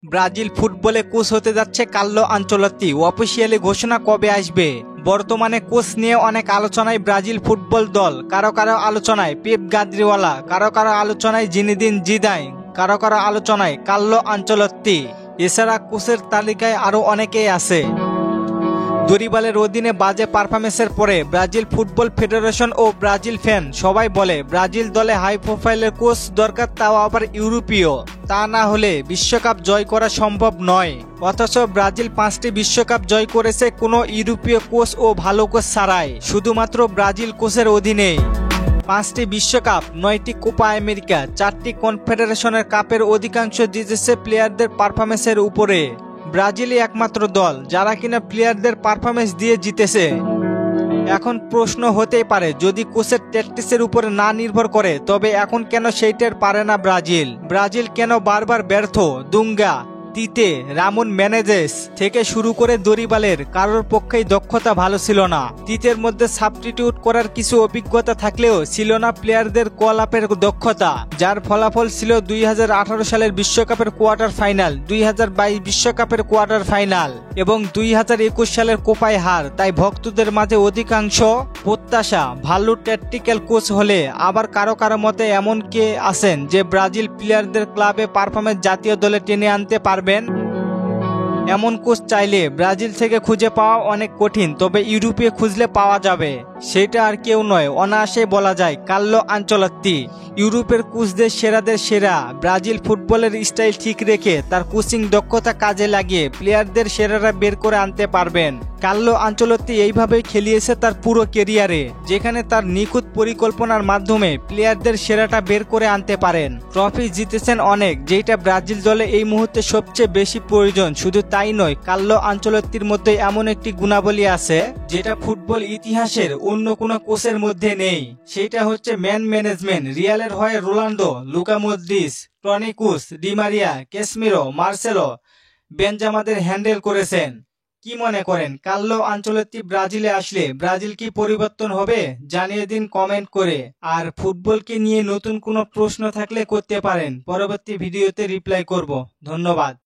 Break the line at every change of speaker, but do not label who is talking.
Brazil ফুটবলে coach হতে যাচ্ছে কার্লো আনচেলত্তি। অফিসিয়ালি ঘোষণা কবে আসবে? বর্তমানে কোচ নিয়ে অনেক আলোচনায় ব্রাজিল ফুটবল দল, কারো কারো আলোচনায় পেপ গার্দিওলা, কারো কারো আলোচনায় জিনেদিন জিদান, কারো কারো আলোচনায় কার্লো আনচেলত্তি। এছাড়া কোচের তালিকায় আরও অনেকেই আছে। দরিবালের অধীনে বাজে পারফরমেন্সের পরে ব্রাজিল ফুটবল ফেডারেশন ও ব্রাজিল ফ্যান সবাই বলে ব্রাজিল দলে হাই প্রোফাইলের কোচ দরকার, তাও আবার ইউরোপীয়। তা না হলে বিশ্বকাপ জয় করা সম্ভব নয়। অথচ ব্রাজিল 5টি বিশ্বকাপ জয় করেছে কোনো ইউরোপীয় কোচ ও ভালো কোচ ছাড়াই, শুধুমাত্র ব্রাজিল কোচের অধীনেই। 5টি বিশ্বকাপ, 9টি কোপা আমেরিকা, 4টি কনফেডারেশনের কাপের অধিকাংশ জিতেছে প্লেয়ারদের পারফরমেন্সের উপরে। ব্রাজিলই একমাত্র দল যারা কিনা প্লেয়ারদের পারফরমেন্স দিয়ে জিতেছে। এখন প্রশ্ন হতেই পারে, যদি কোচের ট্যাকটিক্সের উপরে না নির্ভর করে তবে এখন কেন সেইটার পারে না ব্রাজিল কেন বারবার ব্যর্থ? দুঙ্গা, তিতে, রামন মেনেজেস থেকে শুরু করে দরিবালের কারোর পক্ষেই দক্ষতা ভালো ছিল না। তিতের মধ্যে সাবস্টিটিউট করার কিছু অভিজ্ঞতা থাকলেও ছিল না প্লেয়ারদের কল আপের দক্ষতা, যার ফলাফল ছিল 2018 সালের বিশ্বকাপের কোয়ার্টার ফাইনাল, 2022 বিশ্বকাপের কোয়ার্টার ফাইনাল এবং 2021 সালের কোপায় হার। তাই ভক্তদের মাঝে অধিকাংশ প্রত্যাশা ভালো ট্যাকটিক্যাল কোচ হলে, আবার কারো কারো মতে এমন কে আছেন যে ব্রাজিল প্লেয়ারদের ক্লাবে পারফরমেন্স জাতীয় দলে টেনে আনতে পারবেন। এমন কোচ চাইলে ব্রাজিল থেকে খুঁজে পাওয়া অনেক কঠিন, তবে ইউরোপে খুঁজলে পাওয়া যাবে। সেটা আর কেউ নয়, অনায়াসে বলা যায় কার্লো আনচেলত্তি। ইউরোপের কোচদের সেরাদের সেরা। ব্রাজিল ফুটবলের স্টাইল ঠিক রেখে তার কোচিং দক্ষতা কাজে লাগিয়ে প্লেয়ারদের সেরারা বের করে আনতে পারবেন। কার্লো আনচেলত্তি এইভাবেই খেলিয়েছে তার পুরো কেরিয়ারে, যেখানে তার নিখুঁত পরিকল্পনার মাধ্যমে প্লেয়ারদের সেরাটা বের করে আনতে পারেন। ট্রফি জিতেছেন অনেক, যেটা ব্রাজিল দলে এই মুহূর্তে সবচেয়ে বেশি প্রয়োজন। শুধু তাই নয়, কার্লো আনচেলত্তির মধ্যে এমন একটি গুণাবলী আছে যেটা ফুটবল ইতিহাসের অন্য কোনো কোচের মধ্যে নেই। সেটা হচ্ছে ম্যান ম্যানেজমেন্ট। রিয়ালের হয়ে Ronaldo, Luka Modric, Toni Kroos, Di Maria, Casemiro, Marcelo, বেনজেমাদের হ্যান্ডেল করেছেন। কি মনে করেন, কার্লো আনচেলত্তি ব্রাজিলে আসলে ব্রাজিল কি পরিবর্তন হবে? জানিয়ে দিন কমেন্ট করে। আর ফুটবলকে নিয়ে নতুন কোনো প্রশ্ন থাকলে করতে পারেন, পরবর্তী ভিডিওতে রিপ্লাই করব। ধন্যবাদ।